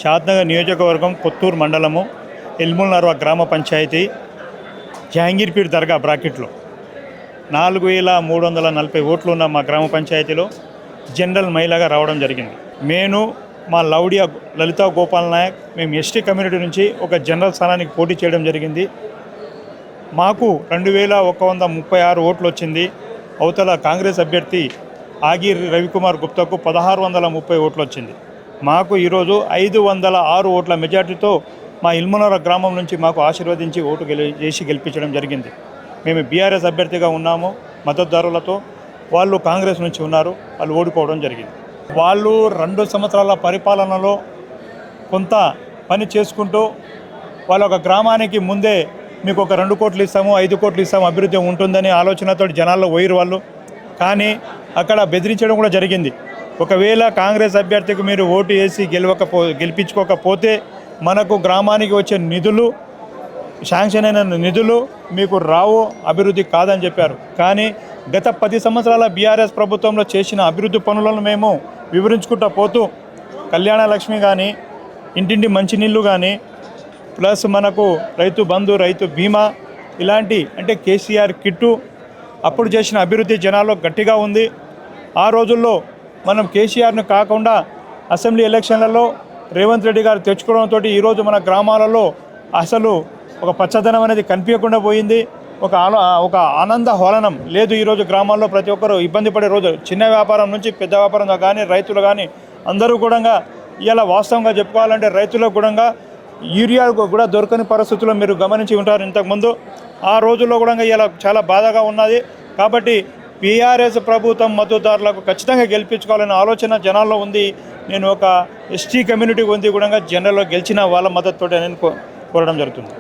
షాద్నగర్ నియోజకవర్గం కొత్తూరు మండలము ఎల్ముల్నర్వ గ్రామ పంచాయతీ జహాంగీర్పీర్ దర్గా బ్రాకెట్లో 4340 ఓట్లు ఉన్న మా గ్రామ పంచాయతీలో జనరల్ మహిళగా రావడం జరిగింది. నేను మా లౌడియా లలితా గోపాల్ నాయక్ మేము ఎస్టీ కమ్యూనిటీ నుంచి ఒక జనరల్ స్థానానికి పోటీ చేయడం జరిగింది. మాకు 2136 ఓట్లు వచ్చింది. అవతల కాంగ్రెస్ అభ్యర్థి ఆగిర్ రవికుమార్ గుప్తాకు 1630 ఓట్లు వచ్చింది. మాకు ఈరోజు 506 ఓట్ల మెజార్టీతో మా ఇల్మునర గ్రామం నుంచి మాకు ఆశీర్వదించి ఓటు చేసి గెలిపించడం జరిగింది. మేము బీఆర్ఎస్ అభ్యర్థిగా ఉన్నాము, మద్దతుదారులతో వాళ్ళు కాంగ్రెస్ నుంచి ఉన్నారు, వాళ్ళు ఓడిపోవడం జరిగింది. వాళ్ళు 2 సంవత్సరాల పరిపాలనలో కొంత పని చేసుకుంటూ వాళ్ళ ఒక గ్రామానికి ముందే మీకు ఒక 2 కోట్లు ఇస్తాము, 5 కోట్లు ఇస్తాము, అభివృద్ధి ఉంటుందని ఆలోచనతో జనాల్లో పోయిరు వాళ్ళు. కానీ అక్కడ బెదిరించడం కూడా జరిగింది. ఒకవేళ కాంగ్రెస్ అభ్యర్థికి మీరు ఓటు వేసి గెలిపించుకోకపోతే మనకు గ్రామానికి వచ్చే నిధులు, శాంక్షన్ అయిన నిధులు మీకు రావు, అభివృద్ధి కాదని చెప్పారు. కానీ గత 10 సంవత్సరాల బీఆర్ఎస్ ప్రభుత్వంలో చేసిన అభివృద్ధి పనులను మేము వివరించుకుంటూ పోతూ కళ్యాణ లక్ష్మి కానీ, ఇంటింటి మంచినీళ్ళు కానీ, ప్లస్ మనకు రైతు బంధు, రైతు బీమా ఇలాంటి అంటే కేసీఆర్ కిట్టు అప్పుడు చేసిన అభివృద్ధి జనాల్లో గట్టిగా ఉంది. ఆ రోజుల్లో మనం కేసీఆర్ను కాకుండా అసెంబ్లీ ఎలక్షన్లలో రేవంత్ రెడ్డి గారు తెచ్చుకోవడంతో ఈరోజు మన గ్రామాలలో అసలు ఒక పచ్చదనం అనేది కనిపించకుండా పోయింది. ఒక ఆనంద హోలనం లేదు. ఈరోజు గ్రామాల్లో ప్రతి ఒక్కరు ఇబ్బంది పడే రోజు, చిన్న వ్యాపారం నుంచి పెద్ద వ్యాపారం కానీ, రైతులు కానీ అందరూ కూడా ఇలా వాస్తవంగా చెప్పుకోవాలంటే రైతులకు కూడా యూరియా కూడా దొరకని పరిస్థితుల్లో మీరు గమనించి ఉంటారు ఇంతకుముందు. ఆ రోజుల్లో కూడా ఇలా చాలా బాధగా ఉన్నది. కాబట్టి బీఆర్ఎస్ ప్రభుత్వం మద్దతుదారులకు ఖచ్చితంగా గెలిపించుకోవాలనే ఆలోచన జనాల్లో ఉంది. నేను ఒక ఎస్టీ కమ్యూనిటీ ఉంది కూడా జనరల్లో గెలిచిన వాళ్ళ మద్దతుతో నేను కోరడం జరుగుతుంది.